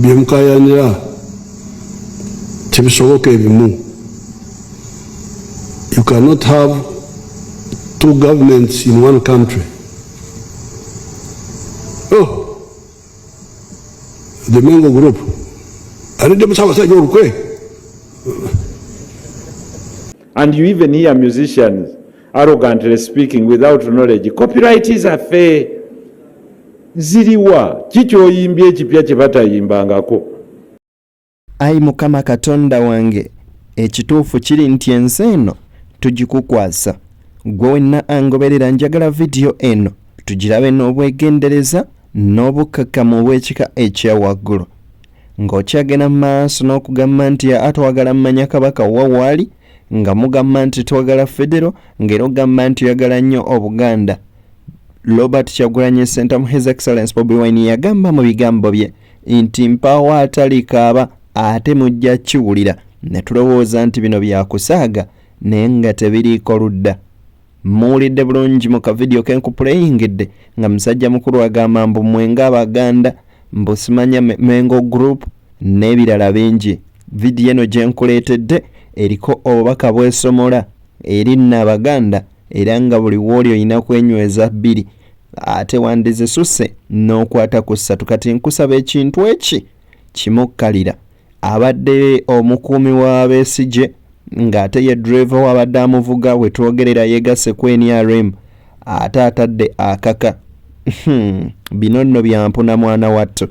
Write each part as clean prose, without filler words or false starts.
Bimkayanira tibisoboka ebimu. You cannot have two governments in one country. Oh, the Mengo group. And you even hear musicians arrogantly speaking without knowledge. Copyright is a fair. Ziriwa kicho yimbye ekipya kye batayimbangako. Ai Mukama Katonda wange, ekituufu kiri nti ensi eno tugikukwasa. Gwe wenna angoberera njagala vidiyo eno tugirabe n'obwegendereza n'obukkakkamu obw'ekika ekya waggulu. Ng'okyagenda mu maaso n'okugamba nti atwagala mmanya kabaka wawaali, nga mugamba nti twagala federo, ng'era ogamba nti oyagala nnyo Obuganda. Robert Kyagulanyi Ssentamu mu His Excellence Bobi Wine yagamba mu bigambo bye nti mpaawo atali kaaba ate mujja kiwulira, ne tulowooza nti bino byakusaaga naye nga tebiriiko ludda. Muwulidde bulungi mu kavidiyo ke nkupuleyingidde nga musajja mukulu agamba mbu mmwe ng'Abaganda mbu simanya Mengo Group n'ebirala bingi. Vidiyo eno gye nkuleetedde eriko obubaka bw'esomola eri nno Abaganda, era nga buli w'oli olina kwenyweza 2 ate wandizisusse n'okwata ku 3. Kati nkusaba ekintu eki kimukkalira. Abadde omukuumi wa Besigye ng'ate ye driver w'abadde amuvuga we twogerera yegasse ku NRM ate atadde akaka. Bino nno byampuna mwana wattu.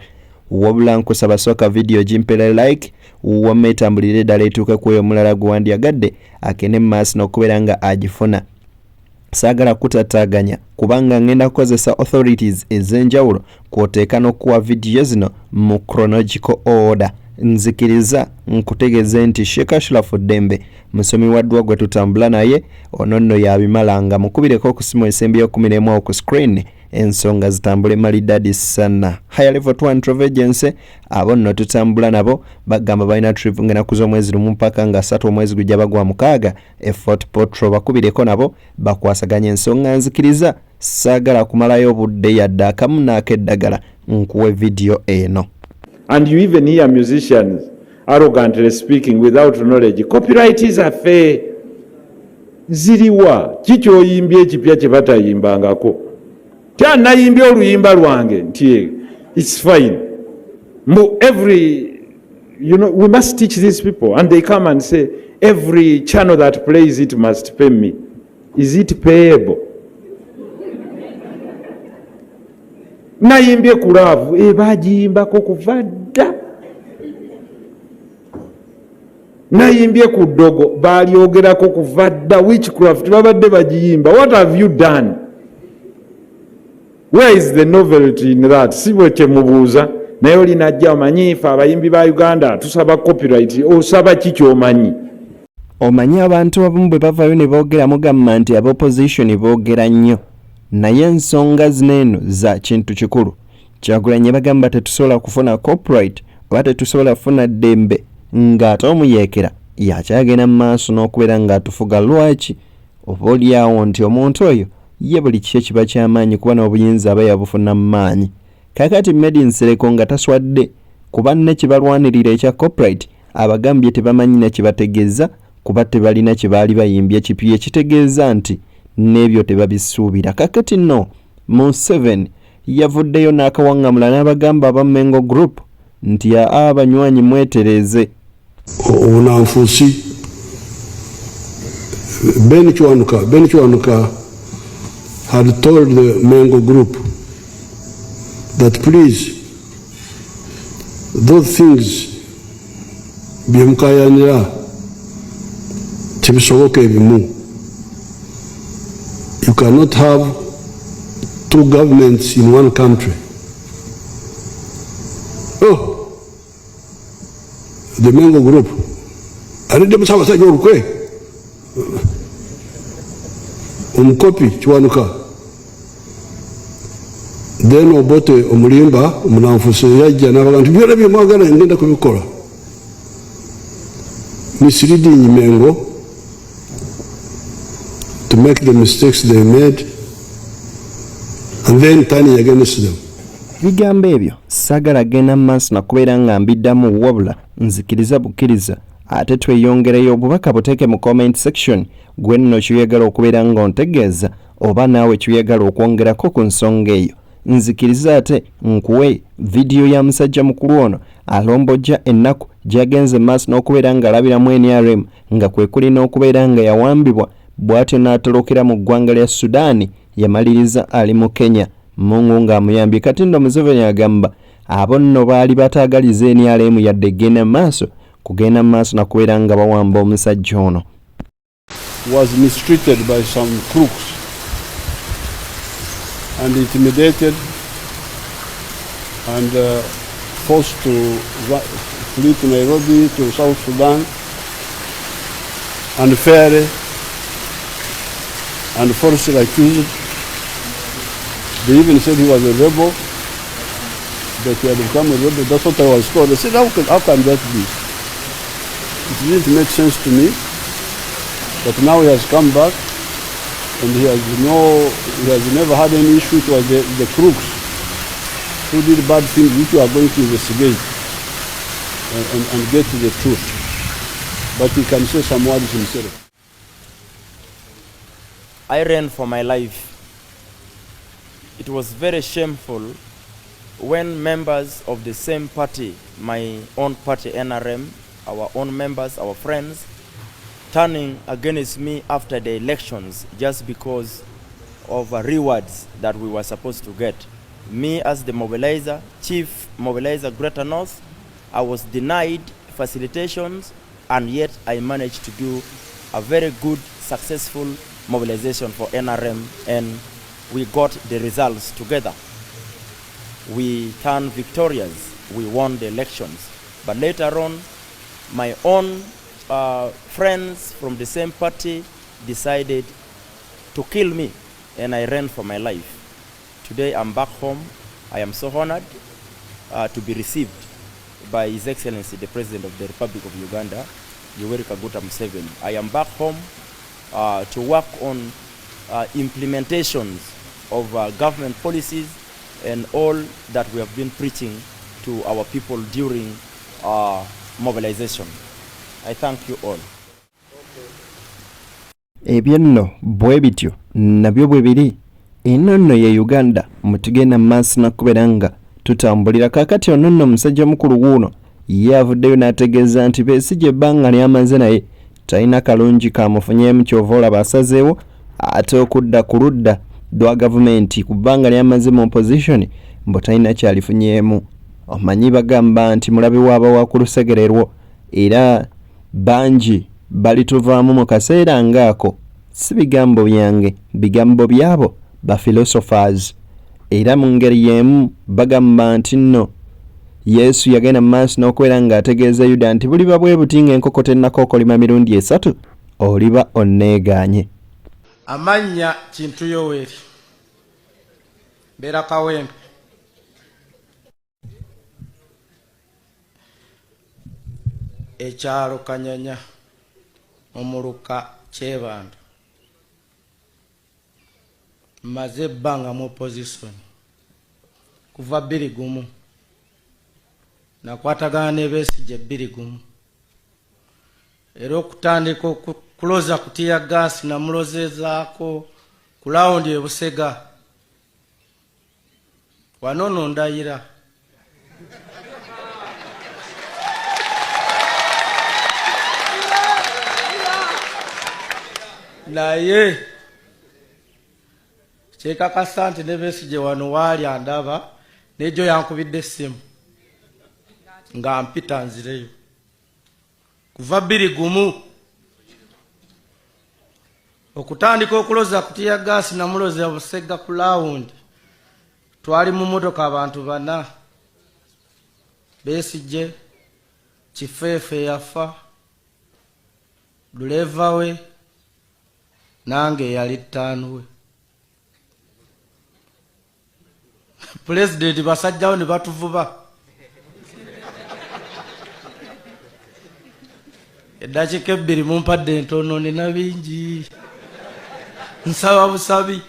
Wabula nkusaba sooka vidiyo gimpere like wamma etambulire ddala etuuke ku oyo mulala gwe wandyagadde akene mu maaso n'okubeera nga agifuna. Saagala kutataaganya kubanga ngenda kukozesa authorities ez'enjawulo kwoteeka n'okuwa vidiyo zino mu chronological order. Nzikiriza nkutegeeze nti Sheikh Ashraf Dembe musomi waddwa gwe tutambula naye ono nno yabimalanga. Mukubireko okusimu ensembi y'okumiremu ku screen ensonga zitambule malidadi sana. Higher level 1 travel agency abo nno tutambula nabo bagamba balina trip ng'enaku z'omwezi lumu mpaka nga 3 omwezi gujja bagwa 6 Fort Portal. Bakubireko nabo bakwasaganya ensonga. Nzikiriza saagala kumalayo obudde yadde akamu n'akeddagala nkuwe vidiyo eno. And you even hear musicians arrogantly speaking without knowledge. Copyright is a fair. Ziriwa kicho yimbye ekipya kye batayimbangako. Nayimbye oluyimba lwange nti it's fine. We must teach these people, and they come and say every channel that plays it must pay me. Is it payable? Nayimbye ku laavu bagiyimbako kuva dda. Nayimbye ku ddogo balyogerako kuva dda. Witchcraft babadde bagiyimba. What have you done? Where is the novelty in that? Si bwe kyemubuuza naye olinajja omanyi ife abayimbi ba Uganda tusaba copyright. Osaba ki ky'omanyi? Omanyi abantu abamu bwe bavayo ne boogera mugamba nti ab'opposition boogera nnyo. Naye ensonga zino za kintu kikulu. Kyagulanyi bagamba tetusobola kufuna copyright oba tetusobola kufuna ddembe ng'ate omuyeekera yakyagenda mu maaso n'okubeera ng'atufuga. Lwaki? Oba olyawo nti omuntu oyo ye buli kiki kiba ky'amaanyi kuba n'obuyinza aba yabufuna mu maanyi. Kakati Medi Nsereko nga taswadde kuba ne kibalwanirira ekya copyright abagambye tebamanyi na kibategeeza kuba tebalina kye baali bayimbye ekipya ekitegeeza nti n'ebyo tebabisuubira. Kakati nno Museveni yavuddeyo n'akawaŋŋamula n'abagamba aba Mengo Group nti abanywanyi mwetereze. Obunanfuusi Ben Kiwanuka had told the Mengo Group that please, those things byemukayanira tibisoboka ebimu. You cannot have two governments in one country. Oh, the Mengo Group. Alidde musabasajja olukwe omukopi Kiwanuka, then Obote Omulimba omunanfuusi yajja n'abaga nti byonna bye mwagala ngenda kubikola. Misleading Mengo to make the mistakes they made and then turning against them. Ebigambo ebyo saagala genda maaso na kubeera nga mbiddamu wabula nzikiriza bukkiriza ate tweyongereyo obubaka buteeke mu comment section gwe nno ky'oyagala okubeera nga ontegeeza oba naawe ky'oyagala okwongerako ku nsonga eyo. Nzikiriza ate nkuwe vidiyo ya musajja mukulu ono alombojja ennaku gy'agenze maaso n'okubeera nga alabiramu NRM nga kwe kuli n'okubeera nga yawambibwa bw'atyo n'atolokera mu ggwanga lya Sudaani yamaliriza ali mu Kenya. Mungu ng'amuyambye. Kati nno Museveni agamba abo nno baali bataagaliza NRM yadde genda maaso kugenda maaso na kubeera nga bawamba omusajja ono. Was mistreated by some crooks and intimidated and forced to flee to Nairobi, to South Sudan, unfairly and falsely accused. They even said he was a rebel, that he had become a rebel. That's what I was told. I said, how can that be? It didn't make sense to me. But now he has come back, and he has never had any issue with the crooks who did bad things, which we are going to investigate and get to the truth. But he can say some words himself. I ran for my life. It was very shameful when members of the same party, my own party NRM, our own members, our friends, turning against me after the elections just because of rewards that we were supposed to get. Me as the mobilizer, chief mobilizer Greater North, I was denied facilitations, and yet I managed to do a very good, successful mobilization for NRM, and we got the results together. We turned victorious. We won the elections. But later on, my own friends from the same party decided to kill me, and I ran for my life. Today I'm back home. I am so honored to be received by His Excellency the President of the Republic of Uganda, Yoweri Kaguta Museveni. I am back home to work on implementations of government policies and all that we have been preaching to our people during mobilization. I thank you all. Ebyo nno bwe bityo nabyo bwe biri. Eno nno ye Uganda mutugenda maaso na kubeera nga tutambulira. Kaakati ono nno musajja mukulu wuuno ye avuddeyo n'ategeeza nti Besigye ebbanga ly'amaze naye talina kalungi kamufunyeemu, kyova olaba asazeewo ate okudda ku ludda lwa gavumenti ku bbanga ly'amaze mu opposition mbu talina kyalifunyeemu. Omanyi bagamba nti mulabe waaba ku lusegererwo era bangi balituvaamu mu kaseera ngaako. Si bigambo byange, bigambo byabo ba philosophers. Era mu ngeri y'emu bagamba nti nno Yesu yagenda maaso n'okubeera ng'ategeeza Yuda nti buliba bwe buti ng'enkoko tennakookolima mirundi 3 oliba onneegaanye. Amannya Kintu Yoweri, mbeera Kawempe. Ekyalo Kanyanya, Omuluka, Kyebanda. Mmaze ebbanga mu opposition kuva 21. Nakwatagana ne Besigye 21. Era okutandika okuloza kutiya gaasi namulozeezaako ku lawundi e Busega. Wano nno ndayira. Naye kyekakasa nti ne Besigye wano waali andaba n'egyo yankubidde essimu nga mpita nzireyo kuva 21. Okutandika okuloza kutiya gaasi namuloza Busega ku lawundi twali mu motoka abantu 4. Besigye, Kifeefe yafa, duleva we nange yali 5 we. President basajjawo ne batuvuba. Eddakiika 2 mumpadde entono nina bingi. Nsaba busabi.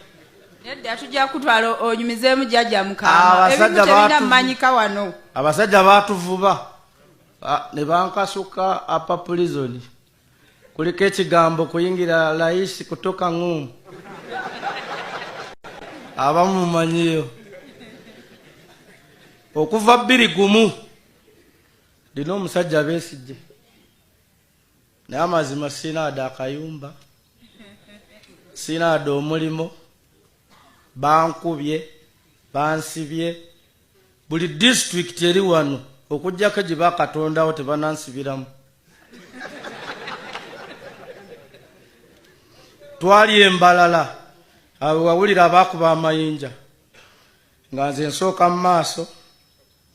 nedda tujja kutwala onyumizeemu jjajja Mukama ebintu tebina mmanyika wano abasajja baatuvuba ne bankasuka apa prison kuliko ekigambo kuyingira rais kutoka ng'umu abamu mumanyiyo okuva 2 ndina omusajja Besigye naye amazima sinaada akayumba sinaada omulimo bankubye bansibye buli district eri wano okujjako gye bakatondawo tebanansibiramu twali embalala awo wawulira abakuba amayinja nga nze nsooka mu maaso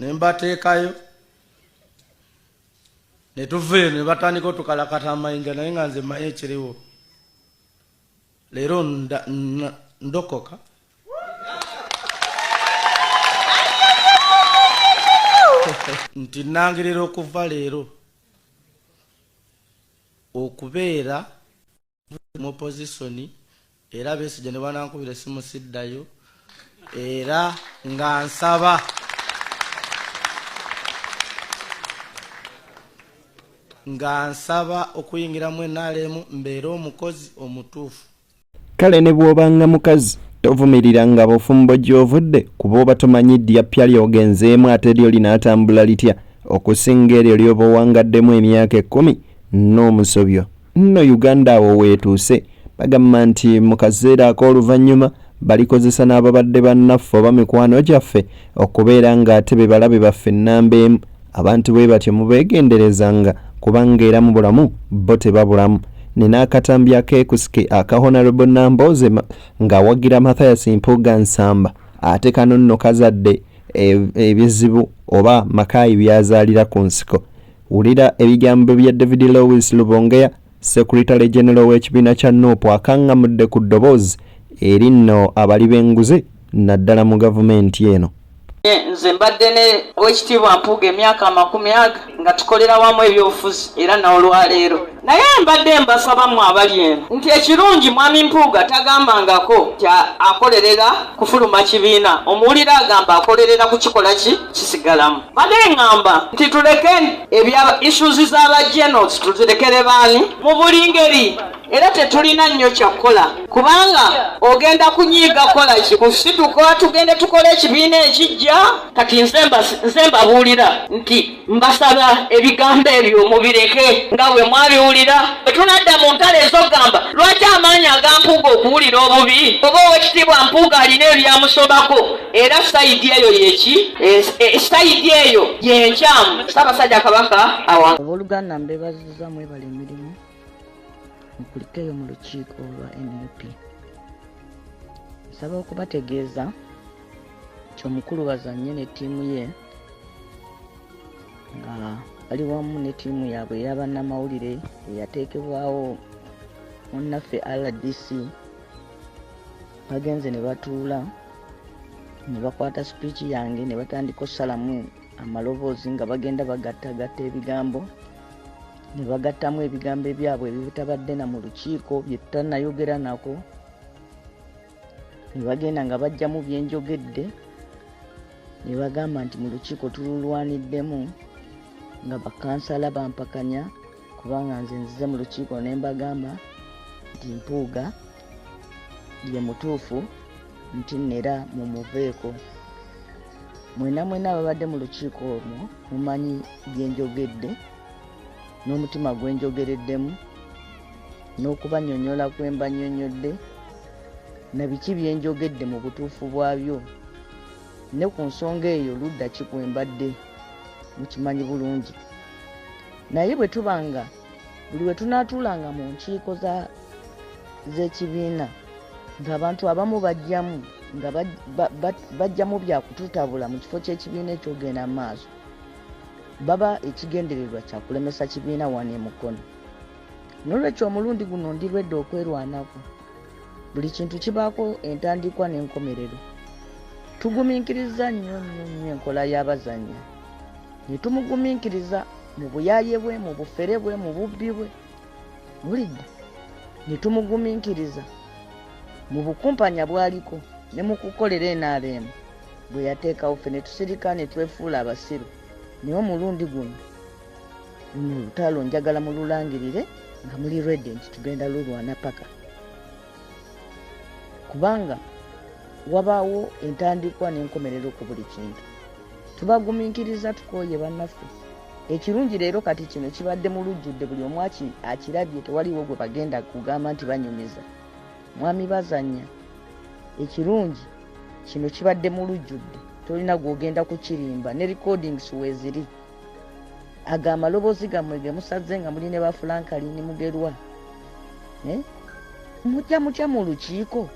ne mbateekayo ne tuveeyo ne batandika otukalakata amayinja naye nga nze manye ekiriwo leero ndokoka nti nangirira okuva leero okubeera mu opposition era Besigye ne banankubira essimu siddayo era nga nsaba okuyingiramu NRM mbeera omukozi omutuufu. Kale ne bw'obanga mukazi tovumiriranga bufumbo gy'ovudde kuba oba tomanyi ddya ppya ly'ogenzeemu ate lyo linaatambula litya okusinga eryo ly'oba owangaddemu emyaka 10 n'omusobyo. Nno Uganda awo weetuuse bagamba nti mu kaseera ak'oluvannyuma balikozesa n'ababadde bannaffe oba mikwano gyaffe okubeera ng'ate be balabe baffe nnamba emu. Abantu bwe batyo mubeegenderezanga kubanga era mu bulamu bo tebabulamu. N'akatambi akeekusike aka Honorable Nambooze ng'awagira Mathias Mpuuga Nsamba ate kano nno kazadde ebizibu oba makaayi byazaalira ku nsiko. Wulira ebigambo bya David Lewis Lubongeya, Secretary General w'ekibiina kya NUP akangamudde ku ddoboozi eri nno abali b'enguzi naddala mu gavumenti eno. Nze mbadde ne Oweekitiibwa Mpuuga emyaka 40 nga tukolera wamu ebyobufuzi era n'olwaleero. Naye mbadde mbasabamu abali eno nti ekirungi mwami Mpuuga tagambangako kya akolerera kufuluma kibiina. Omuwulira agamba akolerera kukikola kisigalamu. Badde ngamba nti tuleke ebya issues z'abajenals tuzirekere baani mu buli ngeri. Era tetulina nnyo kyakukola kubanga ogenda kunyiiga kola ki kusituka tugende tukole ekibiina ekijja kati nze mbabuulira nti mbasaba ebigambo ebyo mubireke nga bwe mwabiwulira tunadda mu ntale ez'ogamba lwaki amaanyi aga Mpuuga okuwulira obubi oba Oweekitiibwa Mpuuga alina ebyamusobako era sayidi eyo yeki sayidi eyo yenkyamu. Ssaabasajja Kabaka awa Oluganda mbebaziza mwebale emirimu nkulikeyo mu lukiiko olwa NUP. Nsaba okubategeeza ky'omukulu bazannye ne ttiimu ye nga bali wamu ne ttiimu yaabwe ey'abannamawulire eyateekebwawo munnaffe RDC bagenze ne batuula ne bakwata speech yange ne batandika ossalamu amaloboozi nga bagenda bagattagatta ebigambo ne bagattamu ebigambo ebyabwe ebitabadde na mu lukiiko bye tutannayogera nako ne bagenda nga bajjamu byenjogedde ne bagamba nti mu lukiiko tululwaniddemu nga bakansala bampakanya kubanga nze nzize mu lukiiko ne mbagamba nti Mpuuga ye mutuufu nti nera mumuveeko. Mwena ababadde mu lukiiko omwo mumanyi byenjogedde n'omutima gwenjogereddemu n'okubanyonyola kwe mbanyonyodde na biki byenjogedde mu butuufu bwabyo ne ku nsonga eyo ludda ki kwe mbadde mukimanyi bulungi. Naye bwe tubanga buli we tunaatuulanga mu nkiiko z'ekibiina ng'abantu abamu bajjamu nga bajjamu byakututabula mu kifo ky'ekibiina ekyogenda mu maaso baba ekigendererwa kyakulemesa kibiina wano emukono. N'olwekyo omulundi guno ndirwedde okwerwanako. Buli kintu kibaako entandikwa n'enkomerero. Tugumiikiriza nnyo enkola y'abazanyi ne tumugumiikiriza mu buyaaye bwe, mu bufere bwe, mu bubbi bwe, bulidde ne tumugumiikiriza mu bukumpanya bwaliko ne mu kukolera NRM bwe yateekawo ffe ne tusirika ne twefuula abasiru naye omulundi guno olutalo njagala mululangirire nga muli redde nti tugenda lulwana paka kubanga wabaawo entandikwa n'enkomerero ku buli kintu tubagumiikiriza tukooye bannaffe ekirungi leero kati kino kibadde mu lujjudde buli omu akirabye tewaliwo gwe bagenda kugamba nti banyumiza mwami bazanya ekirungi kino kibadde mu lujjudde tolina gwogenda kukirimba ne recordings weeziri aga amaloboozi gammwe ge musaze nga muli ne ba Frankalini Mugerwa mutya mu lukiiko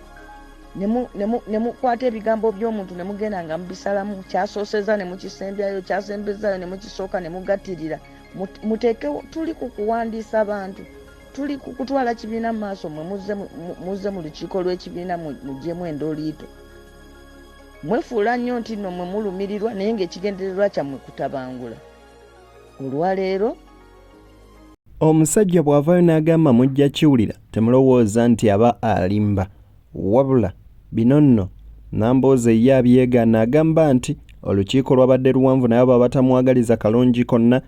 ne mukwata ebigambo by'omuntu ne mugenda nga mubisalamu kyasooseza ne mukisembyayo kyasembezayo ne mukisooka ne mugattirira muteeke tuli ku kuwandiisa abantu tuli ku kutwala kibiina mu maaso mwe muzze mu lukiiko lw'ekibiina muggyemu endooliito mwefuula nnyo nti nno mwe mulumirirwa naye ng'ekigendererwa kyammwe kutabangula olwaleero omusajja bw'avaayo n'agamba mujja kiwulira temulowooza nti aba alimba wabula bino nno Nambooze ye abyegaana agamba nti olukiiko lwabadde luwanvu naye abo abatamwagaliza kalungi konna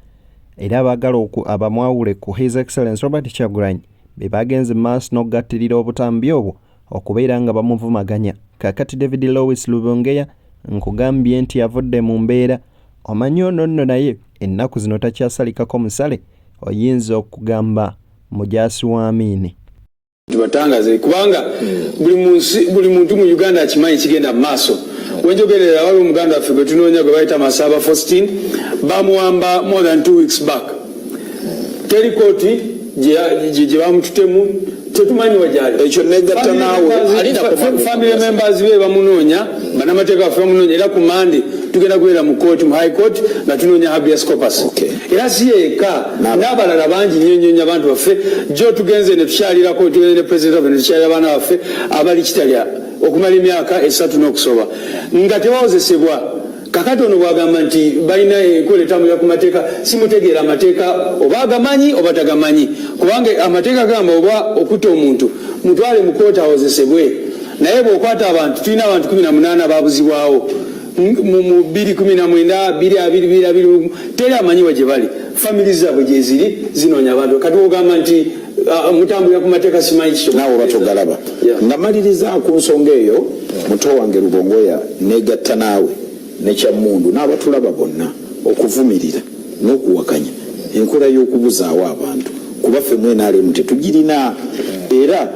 era abaagala abamwawule ku His Excellence Robert Kyagulanyi be bagenze maaso n'okugattirira obutambi obwo okubeera nga bamuvumaganya. Kakati David Lois Lubongeya nkugambye nti yavudde mu mbeera omanyi ono nno naye ennaku zino takyasalikako musale oyinza okugamba mujaasi wa Amini. Tubatangaze kubanga buli muntu mu Uganda akimanyi kigenda maaso. Wenjogerera wali omuganda waffe gwe tunoonya gwe bayita Masaba Faustin bamuwamba more than 2 weeks back. Terikoti gye bamututemu tetumanyi wajali. Ekyo negatta naawe family members be bamunoonya banamateeka baffe bamunoonya era ku Monday tugenda kubeera mu court mu high court nga tunoonya habeas corpus. Era si yeka n'abalala bangi nnyo abantu baffe jo tugenze ne tukyalirako tugende ne president of the tukyalira abaana baffe abali kitalya okumala emyaka 3 n'okusoba nga tebawozesebwa. Kakati ono bwagamba nti balina enkoletambulira ku mateeka simutegeera amateeka oba agamanyi oba tagamanyi kubanga amateeka gamba oba okutta omuntu mutwale mu koota awozesebwe naye bw'okwata abantu tulina abantu 18 baabuzibwawo mu 2019 teri amanyiwa gye bali family zaabwe gye ziri zinoonya abantu kati ogamba nti mutambulira ku mateeka simanyi kito naawe batogalaba nga maliriza ku nsonga eyo muto wange Lubongoya negatta naawe nekyamundu n'abatulaba bonna okuvumirira n'okuwakanya enkola y'okubuzaawo abantu kuba ffe mwenaalemu tetugirina era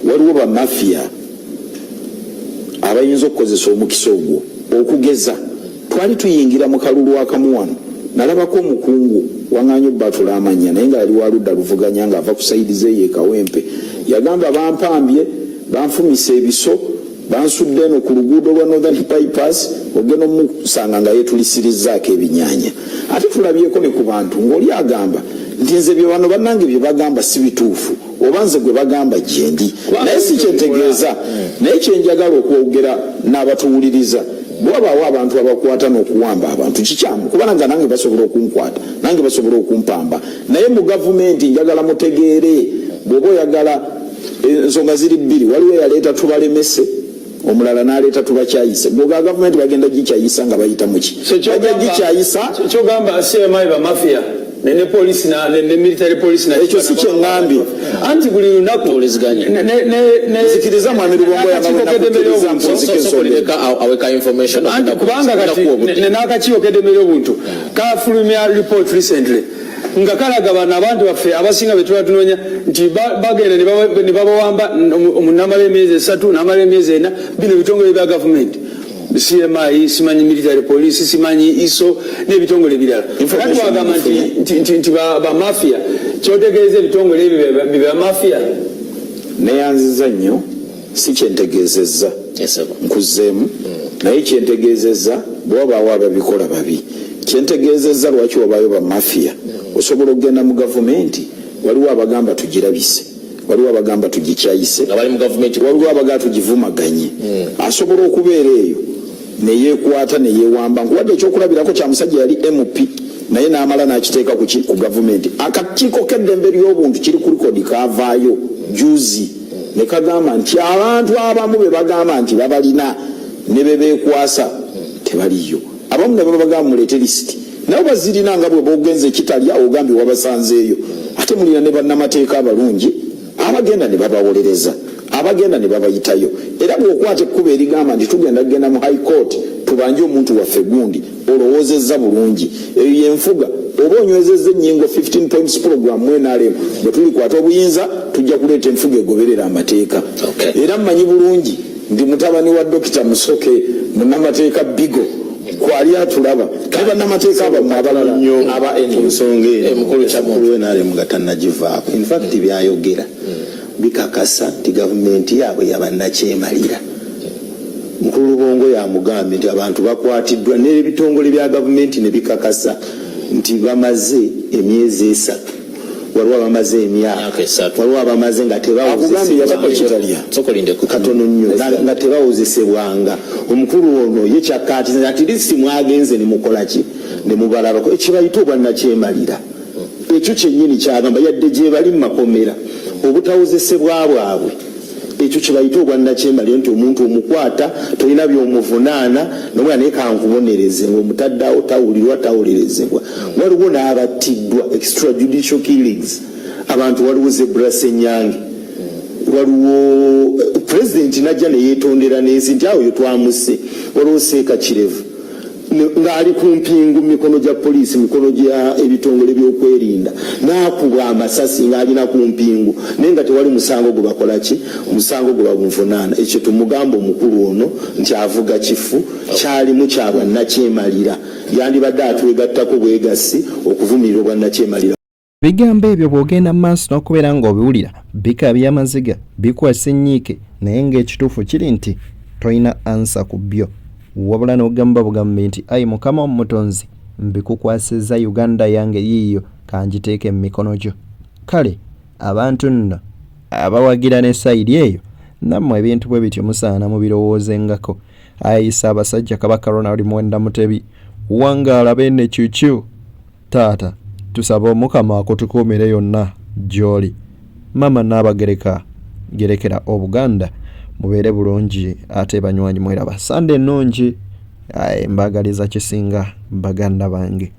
waliwo bamafiya abayinza okukozesa omukisa ogwo okugeza twali tuyingira mu kalulu akamu wano nalabako omukungu waŋŋaanyi obbatula amanya naye nga yali waludda luvuganya ng'ava ku sayidi zeeyo ekawempe yagamba bampambye banfumisa ebiso bansudde eno ku luguudo lwa Northern Bypass ogenda omusanga nga yetulisirizaako ebinyaanya ate tulabyeko ne ku bantu ng'oli agamba nti nze bye bano bannange bye bagamba si bituufu oba nze gwe bagamba gye ndi naye si kyentegeeza naye kyenjagala okwogera n'abatuwuliriza bwabaawo abantu abakwata n'okuwamba abantu kikyamu kubanga nga nange basobola okunkwata nange basobola okumpamba naye mu gavumenti njagala mutegeere bw'oba oyagala ensonga ziri bbiri waliwo eyaleeta tubalemese omulala n'aleeta tubakyayise bw'oga gavumenti bagenda gikyayisa nga bayita muki bajja gikyayisa kyogamba CMI ba mafia ne police ne military police na ekyo si kyeŋŋambye anti buli lunaku zikiriza mwami Lubongoya aweka information kubanga kati n'akakiiko kedemera obuntu kafulumya report recently nga kalaga bano abantu baffe abasinga be tuba tunoonya nti bagenda ne babawamba namala emyezi 3 namala emyezi 4 bino bitongole bya gavumenti CMI simanyi military police simanyi ISO n'ebitongole ebirala kati wagamba nti ba mafia kyotegeeza ebitongole ebyo bya mafia neyanziza nnyo si kyentegeezezza nkuzeemu naye kyentegeezezza bw'obaawo ababikola babi kyentegeezezza lwaki wabaayo ba mafia osobola okugenda mu gavumenti waliwo abagamba tugirabise waliwo abagamba tugikyayise waliwo abagamba tugivumaganye asobola okubeera eyo neyeekwata neyeewamba nkuwadde ekyokulabirako kya musajja yali MP naye n'amala n'akiteeka ku gavumenti akakiiko k'eddembe ly'obuntu kiri ku likodi kaavaayo juzi ne kagamba nti abantu abamu be bagamba nti babalina ne bebeekwasa tebaliyo. Abamu ne bagamba muleete lisiti nabo bazirina nga bwe bogenze kitalya ogambye wabasanzeeyo. Ate mulina ne bannamateeka abalungi abagenda ne babawolereza, abagenda ne babayitayo. Era bw'okwata ekkuba erigamba nti tugenda mu high court tubanje omuntu waffe gundi olowoozezza bulungi. Eyo yenfuga oba onywezezza ennyingo 15 points program mu NRM bwe tulikwata obuyinza tujja kuleeta enfuga egoberera amateeka. Era mmanyi bulungi ndi mutabani wa Dr. Musoke munnamateeka Bigo kwali atulaba bannamateeka abamu abalala nnyo aba ensonga emukulu kyamukulu NRM gatannagivaako. In fact byayogera bikakasa nti gavumenti yaabwe yabannakyemalira. Mukulu Lubongo yamugambye nti abantu bakwatiddwa n'ebitongole bya gavumenti ne bikakasa nti bamaze emyezi 3, waliwo abamaze emyaka 3, waliwo abamaze nga katono nnyo nga tebawozesebwanga. Omukulu ono ye kyakati at least mwagenze ne mukola ki ne mubalabako ekibayita obwannakyemalira. Ekyo kyennyini kyagamba yadde gye bali mu makomera obutawozesebwa bwabwe. Ekyo kibayita obwannakyemalira nti omuntu omukwata tolina by'omuvunaana n'omwana naye kankubonereze ng'omutaddeawo tawulirwa tawulerezebwa. Waliwo n'abattiddwa extrajudicial killings. Abantu waliwo Zebra Ssenyange, waliwo pulezidenti najja ne yeetondera n'ensi nti awo yo twamusse. Waliwo Seeka Kirevu ng'ali ku mpingu mikono gya poliisi mikono gya ebitongole by'okwerinda n'akubwa amasasi ng'alina ku mpingu naye nga tewali musango gwe bakola ki, musango gwe bamuvunaana. Ekyo tumugamba omukulu ono nti avuga kifu kyalimu kya bwannakyemalira. Yandibadde atwegattako bwegassi okuvumirira obwannakyemalira. Bigambo ebyo bw'ogenda mu maaso n'okubeera ng'obiwulira bikaabya amaziga bikwasa ennyiike naye ng'ekituufu kiri nti tolina ansa ku byo. Wabula n'ogamba bugambe nti ayi Mukama omutonzi mbikukwasizza Uganda yange yiiyo kanjiteeke mu mikono gyo. Kale abantu nno abawagira ne sayidi eyo nammwe ebintu bwe bityo musaana mubirowoozengako. Ayi Ssaabasajja Kabaka Ronald Muwenda Mutebi wangaala bene kyukyu taata tusaba Omukama akutukuumire yonna gy'oli. Mama n'abagereka gerekera Obuganda mubeere bulungi ate banywanyi mweraba. Sande ennungi mbagaliza kisinga baganda bange.